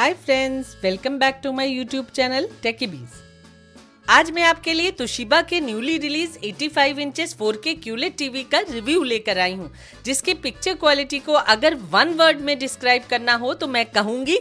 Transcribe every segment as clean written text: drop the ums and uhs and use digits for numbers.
Hi friends, welcome back to my YouTube channel Techybees. आज मैं आपके लिए तोशिबा के newly release 85 inches 4K QLED TV का रिव्यू लेकर आई हूँ, जिसकी पिक्चर क्वालिटी को अगर वन वर्ड में डिस्क्राइब करना हो तो मैं कहूंगी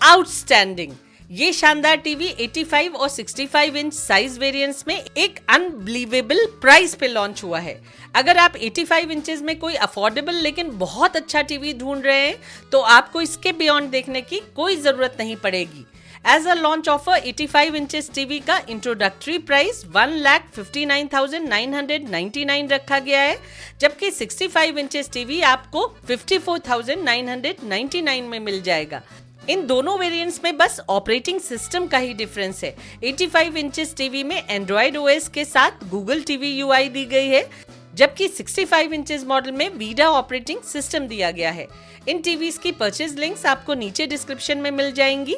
आउटस्टैंडिंग। ये शानदार टीवी 85 और 65 इंच साइज वेरिएंट्स में एक अनबिलीवेबल प्राइस पे लॉन्च हुआ है। अगर आप 85 इंचेस में कोई अफोर्डेबल लेकिन बहुत अच्छा टीवी ढूंढ रहे हैं तो आपको इसके बियॉन्ड देखने की कोई जरूरत नहीं पड़ेगी। As a launch offer 85 inches TV का इंट्रोडक्टरी प्राइस 1,59,999 रखा गया है, जबकि 65 इंचेस टीवी आपको 54,999 में मिल जाएगा। इन दोनों वेरिएंट्स में बस ऑपरेटिंग सिस्टम का ही डिफरेंस है। 85 इंचेस टीवी में एंड्रॉइड ओएस के साथ गूगल टीवी यूआई दी गई है, जबकि 65 इंचेस मॉडल में वीडा ऑपरेटिंग सिस्टम दिया गया है। इन टीवीज की परचेज लिंक्स आपको नीचे डिस्क्रिप्शन में मिल जाएंगी,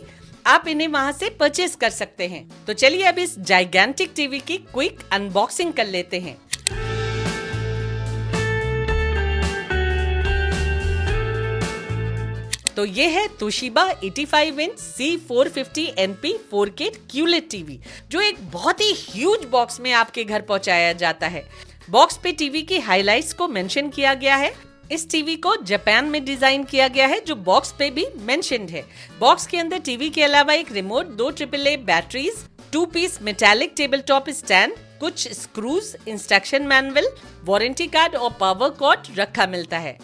आप इन्हें वहां से परचेज कर सकते हैं। तो चलिए अब इस जाइगैंटिक टीवी की क्विक अनबॉक्सिंग कर लेते हैं। तो ये है Toshiba 85 inch C450NP 4K QLED TV, जो एक बहुत ही ह्यूज बॉक्स में आपके घर पहुंचाया जाता है। बॉक्स पे टीवी की हाइलाइट्स को मेंशन किया गया है। इस टीवी को जापान में डिजाइन किया गया है, जो बॉक्स पे भी मेंशन्ड है। बॉक्स के अंदर टीवी के अलावा एक remote, 2 AAA batteries, 2 piece metallic table top stand, कुछ screws, instruction manual, warranty card और पावर कॉर्ड रखा मिलता है।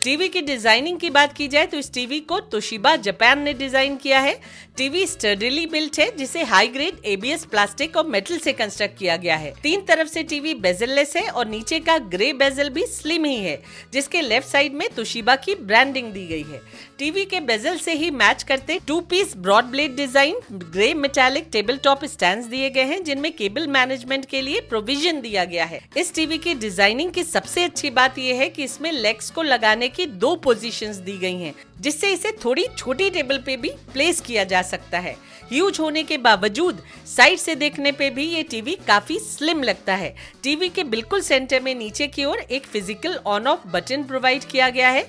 टीवी की डिजाइनिंग की बात की जाए तो इस टीवी को तोशिबा जापान ने डिजाइन किया है। टीवी स्टर्डीली बिल्ट है, जिसे हाई ग्रेड ABS प्लास्टिक और मेटल से कंस्ट्रक्ट किया गया है। 3 तरफ से टीवी बेजललेस है और नीचे का ग्रे बेजल भी स्लिम ही है, जिसके लेफ्ट साइड में तोशिबा की ब्रांडिंग दी गई है। टीवी के बेजल से ही मैच करते 2 piece broad blade design grey metallic table top stands दिए गए हैं, जिनमें केबल मैनेजमेंट के लिए प्रोविजन दिया गया है। इस टीवी की डिजाइनिंग की सबसे अच्छी बात यह है कि इसमें लेग्स को लगाने की 2 पोजीशंस दी गई हैं, जिससे इसे थोड़ी छोटी टेबल पे भी प्लेस किया जा सकता है। ह्यूज होने के बावजूद साइड से देखने पे भी ये टीवी काफी स्लिम लगता है। टीवी के बिल्कुल सेंटर में नीचे की ओर एक physical on off button provide किया गया है।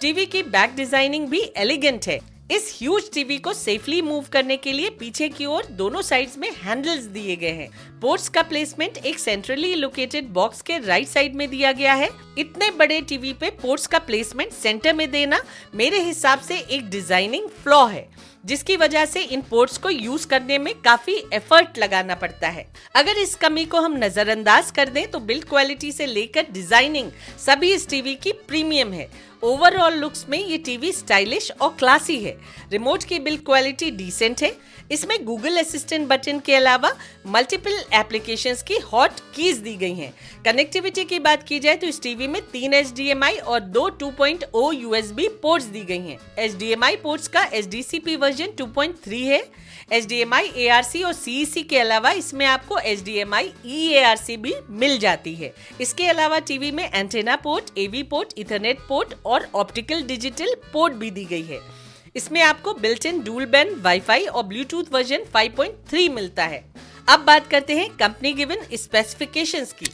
टीवी की बैक डिजाइनिंग भी एलिगेंट है। इस ह्यूज टीवी को सेफली मूव करने के लिए पीछे की ओर दोनों साइड्स में हैंडल्स दिए गए हैं। पोर्ट्स का प्लेसमेंट एक सेंट्रली लोकेटेड बॉक्स के राइट साइड में दिया गया है। इतने बड़े टीवी पे पोर्ट्स का प्लेसमेंट सेंटर में देना मेरे हिसाब से एक डिजाइनिंग फ्लॉ है, जिसकी वजह से इन पोर्ट्स को यूज करने में काफी एफर्ट लगाना पड़ता है। अगर इस कमी को हम नजरअंदाज कर दें तो बिल्ड क्वालिटी से लेकर डिजाइनिंग सभी इस टीवी की प्रीमियम है। ओवरऑल लुक्स में ये टीवी स्टाइलिश और क्लासी है। रिमोट की बिल्ड क्वालिटी डिसेंट है। इसमें गूगल असिस्टेंट बटन के अलावा मल्टीपल एप्लीकेशंस की हॉट कीज दी गई हैं। कनेक्टिविटी की बात की जाए तो इस टीवी में 3 HDMI और 2 2.0 USB पोर्ट्स दी गई हैं। HDMI पोर्ट्स का HDCP वर्जन 2.3 है। HDMI ARC और CEC के अलावा इसमें आपको HDMI eARC भी मिल जाती है। इसके अलावा टीवी में antenna port, AV port, Ethernet port और ऑप्टिकल डिजिटल पोर्ट भी दी गई है। इसमें आपको built in dual band wifi और ब्लूटूथ वर्जन 5.3 मिलता है। अब बात करते हैं कंपनी गिवन स्पेसिफिकेशंस की।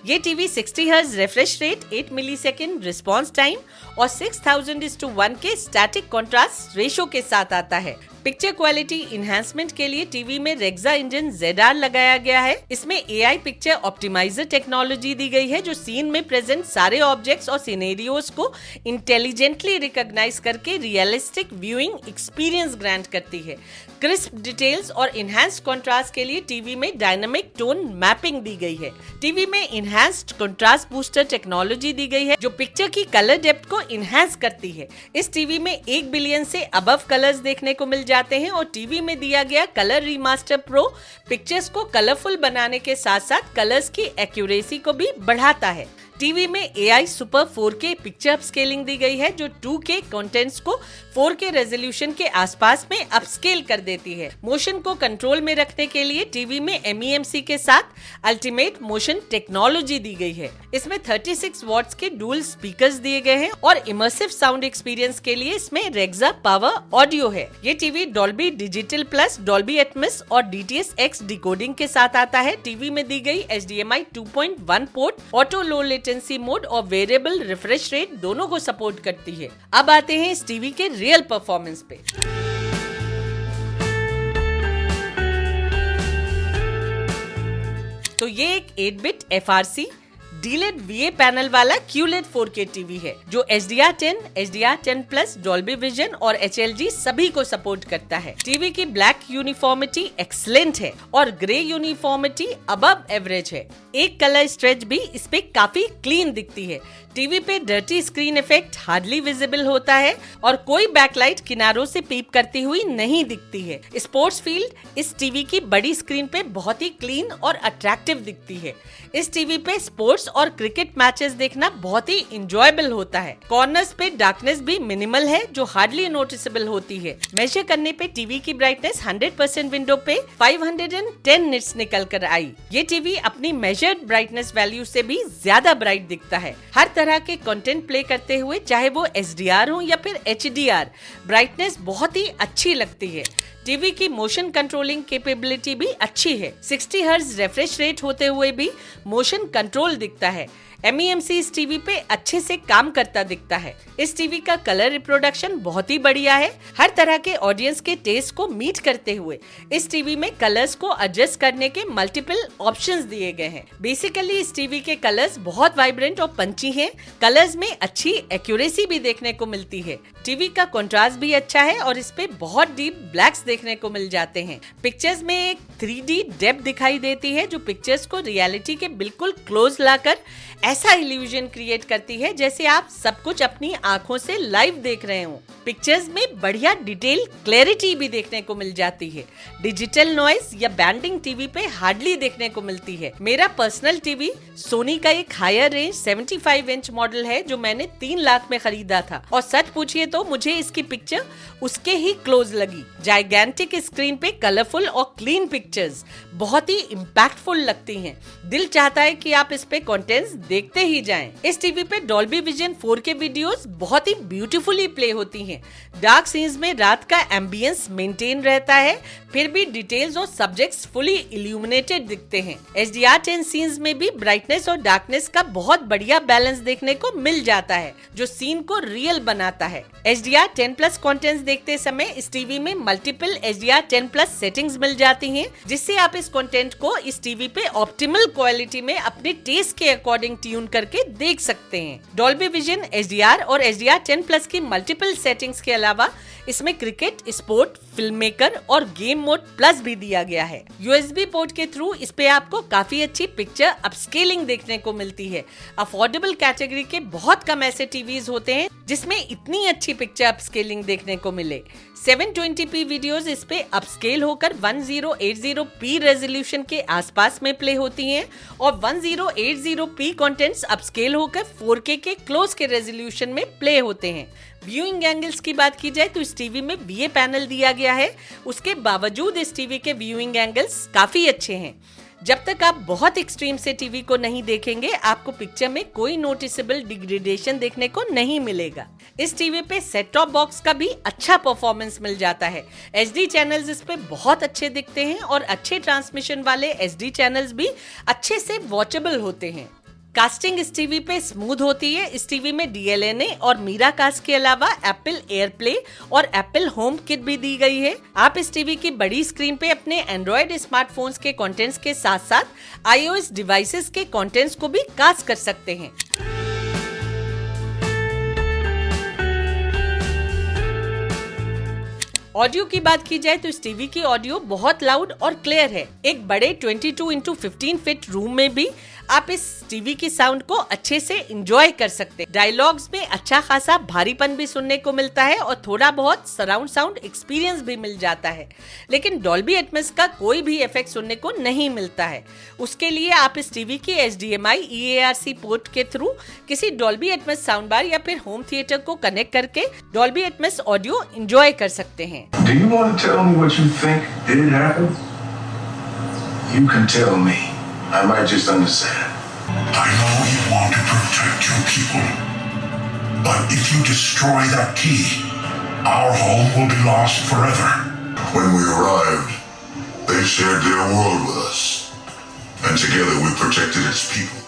ये TV 60 hertz refresh rate, 8 millisecond response time और 6000:1 के स्टैटिक कॉन्ट्रास्ट रेशो के साथ आता है। पिक्चर क्वालिटी इन्हांसमेंट के लिए टीवी में रेक्सा इंजन ZR लगाया गया है। इसमें AI पिक्चर ऑप्टिमाइजर टेक्नोलॉजी दी गई है, जो सीन में प्रेजेंट सारे ऑब्जेक्ट्स और सिनेरियोस को इंटेलिजेंटली रिकॉग्नाइज करके रियलिस्टिक व्यूइंग एक्सपीरियंस ग्रांट करती है। क्रिस्प डिटेल्स और इनहैंस्ड कंट्रास्ट के लिए टीवी में डायनामिक टोन मैपिंग दी गई है। टीवी में इनहैंस्ड कंट्रास्ट बूस्टर टेक्नोलॉजी दी गई है, जो पिक्चर की कलर डेप्थ को इनहैंस करती है। इस टीवी में 1 बिलियन से अबव कलर्स देखने को मिल जाते हैं और टीवी में दिया गया कलर रीमास्टर प्रो पिक्चर्स को कलरफुल बनाने के साथ साथ कलर्स की एक्यूरेसी को भी बढ़ाता है। टीवी में AI super 4K picture upscaling दी गई है, जो 2K कंटेंट्स को 4K रेजोल्यूशन के आसपास में अपस्केल कर देती है। मोशन को कंट्रोल में रखने के लिए टीवी में MEMC के साथ अल्टीमेट मोशन टेक्नोलॉजी दी गई है। इसमें 36 वॉट्स के डुअल स्पीकर्स दिए गए हैं और इमर्सिव साउंड एक्सपीरियंस के लिए इसमें रेक्सा पावर ऑडियो है। ये TV Dolby digital plus, Dolby Atmos और DTS:X डिकोडिंग के साथ आता है। टीवी में दी गई HDMI 2.1 port, auto low latency mode और वेरिएबल रिफ्रेश रेट दोनों को सपोर्ट करती है। अब आते हैं इस टीवी के रियल परफॉर्मेंस पे। तो ये एक 8-बिट FRC डीलेड VA पैनल वाला QLED 4K टीवी है, जो HDR10, HDR10+, डॉल्बी विजन और HLG सभी को सपोर्ट करता है। टीवी की ब्लैक यूनिफॉर्मिटी एक्सीलेंट है और ग्रे यूनिफॉर्मिटी अबव एवरेज है। एक कलर स्ट्रेच भी इस पे काफी क्लीन दिखती है। टीवी पे dirty screen effect hardly visible होता है और कोई बैकलाइट किनारों से पीप करती हुई नहीं दिखती है। स्पोर्ट्स फील्ड इस टीवी की बड़ी स्क्रीन पे बहुत ही क्लीन और अट्रैक्टिव दिखती है। इस टीवी पे स्पोर्ट्स और क्रिकेट मैचेस देखना बहुत ही इंजॉयबल होता है। कॉर्नर्स पे डार्कनेस भी मिनिमल है, जो हार्डली नोटिसेबल होती है। मेजर करने पे टीवी की ब्राइटनेस 100% विंडो पे 510 निट्स निकल कर आई। ये टीवी अपनी मेजर्ड ब्राइटनेस वैल्यू से भी ज्यादा ब्राइट दिखता है। हर तरह के कंटेंट प्ले करते हुए, चाहे वो HDR हो या फिर HDR, ब्राइटनेस बहुत ही अच्छी लगती है। टीवी की मोशन कंट्रोलिंग कैपेबिलिटी भी अच्छी है। 60 हर्ट्ज रिफ्रेश रेट होते हुए भी मोशन कंट्रोल दिखता है। MEMC इस टीवी पे अच्छे से काम करता दिखता है। इस टीवी का कलर रिप्रोडक्शन बहुत ही बढ़िया है। हर तरह के ऑडियंस के टेस्ट को मीट करते हुए इस टीवी में कलर्स को एडजस्ट करने के मल्टीपल ऑप्शंस दिए गए हैं। बेसिकली इस टीवी के कलर्स बहुत वाइब्रेंट और पंची हैं। कलर्स में अच्छी एक्यूरेसी भी देखने को मिलती है। टीवी का कंट्रास्ट भी अच्छा है और इस पे बहुत डीप ब्लैक्स देखने को मिल जाते हैं। पिक्चर्स में एक 3D डेप्थ दिखाई देती है, जो पिक्चर्स को रियलिटी के बिल्कुल क्लोज लाकर ऐसा इल्यूजन क्रिएट करती है जैसे आप सब कुछ अपनी आंखों से लाइव देख रहे हो। पिक्चर्स में बढ़िया डिटेल क्लैरिटी भी देखने को मिल जाती है। डिजिटल नॉइज या बैंडिंग टीवी पे हार्डली देखने को मिलती है। मेरा पर्सनल टीवी सोनी का एक हायर रेंज 75 इंच मॉडल है, जो मैंने 3 लाख में खरीदा था और सच पूछिए तो मुझे इसकी पिक्चर उसके ही क्लोज लगी। जाइगेंटिक स्क्रीन पे कलरफुल और क्लीन पिक्चर्स बहुत ही इम्पैक्टफुल लगती हैं। दिल चाहता है कि आप इस पे कंटेंट्स देखते ही जाएं। इस टीवी पे डॉल्बी विजन 4K वीडियोस बहुत ही ब्यूटीफुली प्ले होती हैं। डार्क सीन्स में रात का एम्बियंस मेंटेन रहता है, फिर भी डिटेल्स और सब्जेक्ट्स फुली इल्यूमिनेटेड दिखते हैं। HDR10 सीन्स में भी ब्राइटनेस और डार्कनेस का बहुत बढ़िया बैलेंस देखने को मिल जाता है, जो सीन को रियल बनाता है। HDR10+ कंटेंट्स देखते समय इस टीवी में मल्टीपल HDR10+ सेटिंग्स मिल जाती हैं, जिससे आप इस कंटेंट को इस टीवी पे ऑप्टिमल क्वालिटी में अपने टेस्ट के अकॉर्डिंग ट्यून करके देख सकते हैं। डॉल्बी विजन, HDR और HDR10+ की मल्टीपल सेटिंग्स के अलावा इसमें क्रिकेट, स्पोर्ट, फिल्म मेकर और गेम मोड प्लस भी दिया गया है। USB पोर्ट के थ्रू इस पे आपको काफी अच्छी पिक्चर अपस्केलिंग देखने को मिलती है। अफोर्डेबल कैटेगरी के बहुत कम ऐसे टीवीज होते हैं जिसमें इतनी अच्छी पिक्चर अपस्केलिंग देखने को मिले। 720p वीडियोस इस पे अपस्केल होकर 1080p रेजोल्यूशन के आसपास में प्ले होती हैं और 1080p कंटेंट्स अपस्केल होकर 4K के क्लोज के रेजोल्यूशन में प्ले होते हैं। व्यूइंग एंगल्स की बात की जाए तो इस टीवी में VA पैनल दिया गया है। उसके बावजूद इस टीवी के व्यूइंग एंगल्स काफी अच्छे हैं। जब तक आप बहुत एक्सट्रीम से टीवी को नहीं देखेंगे, आपको पिक्चर में कोई नोटिसेबल डिग्रेडेशन देखने को नहीं मिलेगा। इस टीवी पे सेट टॉप बॉक्स का भी अच्छा परफॉर्मेंस मिल जाता है। HD चैनल्स इस पे बहुत अच्छे दिखते हैं और अच्छे ट्रांसमिशन वाले SD चैनल्स भी अच्छे से वॉचेबल होते हैं। कास्टिंग इस टीवी पे स्मूथ होती है। इस टीवी में DLNA और मीरा कास्ट के अलावा एप्पल एयरप्ले और एप्पल होम किट भी दी गई है। आप इस टीवी की बड़ी स्क्रीन पे अपने एंड्रॉइड स्मार्टफोन्स के कंटेंट्स के साथ साथ iOS डिवाइसेस के कंटेंट्स को भी कास्ट कर सकते हैं। ऑडियो की बात की जाए तो इस टीवी की ऑडियो बहुत लाउड और क्लियर है। एक बड़े 22x15 फीट रूम में भी आप इस टीवी की साउंड को अच्छे से एंजॉय कर सकते हैं। डायलॉग्स में अच्छा खासा भारीपन भी सुनने को मिलता है और थोड़ा बहुत सराउंड साउंड एक्सपीरियंस भी मिल जाता है, लेकिन डॉल्बी एटमॉस का कोई भी इफेक्ट सुनने को नहीं मिलता है। उसके लिए आप इस टीवी की HDMI EARC पोर्ट के थ्रू किसी डॉल्बी एटमॉस साउंड बार या फिर होम थिएटर को कनेक्ट करके डॉल्बी एटमॉस ऑडियो एंजॉय कर सकते हैं। Do you want to tell me what you think did happen? You can tell me. I might just understand. I know you want to protect your people, but if you destroy that key, our home will be lost forever. When we arrived, they shared their world with us, and together we protected its people.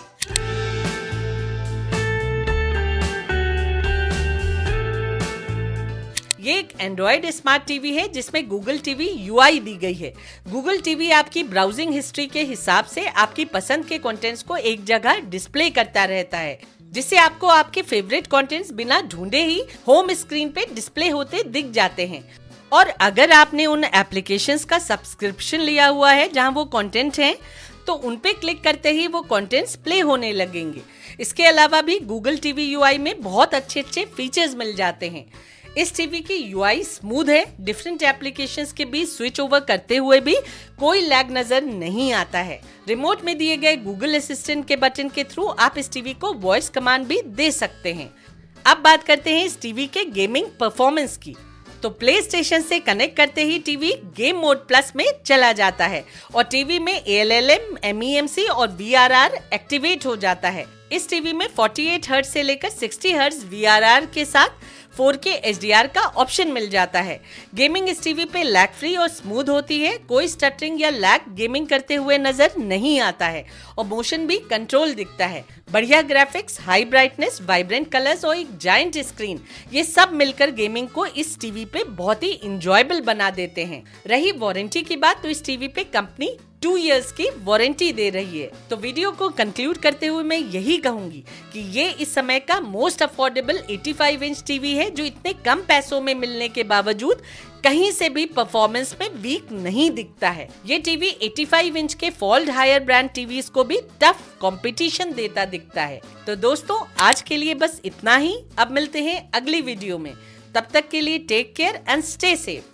ये एक Android smart TV है जिसमें Google TV UI दी गई है। Google TV आपकी browsing history के हिसाब से आपकी पसंद के कंटेंट्स को एक जगह डिस्प्ले करता रहता है, जिससे आपको आपके फेवरेट कंटेंट्स बिना ढूंढे ही होम स्क्रीन पे डिस्प्ले होते दिख जाते हैं। और अगर आपने उन एप्लीकेशंस का सब्सक्रिप्शन लिया हुआ है जहां वो कंटेंट हैं, तो उन पे क्लिक करते ही वो कंटेंट्स प्ले होने लगेंगे। इसके अलावा भी गूगल टीवी UI में बहुत अच्छे फीचर्स मिल जाते हैं। इस टीवी की UI स्मूथ है, डिफरेंट एप्लीकेशंस के बीच स्विच ओवर करते हुए भी कोई लैग नजर नहीं आता है। रिमोट में दिए गए गूगल असिस्टेंट के बटन के थ्रू आप इस टीवी को वॉइस कमांड भी दे सकते हैं। अब बात करते हैं इस टीवी के गेमिंग परफॉर्मेंस की। तो प्ले स्टेशन से कनेक्ट करते ही टीवी गेम मोड प्लस में चला जाता है और टीवी में ALLM, MEMC और VRR एक्टिवेट हो जाता है। इस टीवी में 48 हर्ट्ज से लेकर 60 हर्ट्ज VRR के साथ 4K HDR का ऑप्शन मिल जाता है। गेमिंग इस टीवी पे लैग फ्री और स्मूथ होती है, कोई स्टटरिंग या लैग गेमिंग करते हुए नजर नहीं आता है और मोशन भी कंट्रोल दिखता है। बढ़िया graphics, high brightness, vibrant colours और एक जायंट स्क्रीन, ये सब मिलकर गेमिंग को इस टीवी पे बहुत ही इंजॉयबल बना देते हैं। रही वारंटी की बात, तो इस टीवी पे कंपनी 2 इयर्स की वारंटी दे रही है। तो वीडियो को कंक्लूड करते हुए मैं यही कहूंगी कि ये इस समय का मोस्ट अफोर्डेबल 85 इंच टीवी है, जो इतने कम पैसों में मिलने के बावजूद कहीं से भी परफॉर्मेंस में वीक नहीं दिखता है। ये टीवी 85 इंच के फोल्ड हायर ब्रांड टीवीज को भी टफ कंपटीशन देता दिखता है। तो दोस्तों, आज के लिए बस इतना ही। अब मिलते हैं अगली वीडियो में। तब तक के लिए take care and stay safe.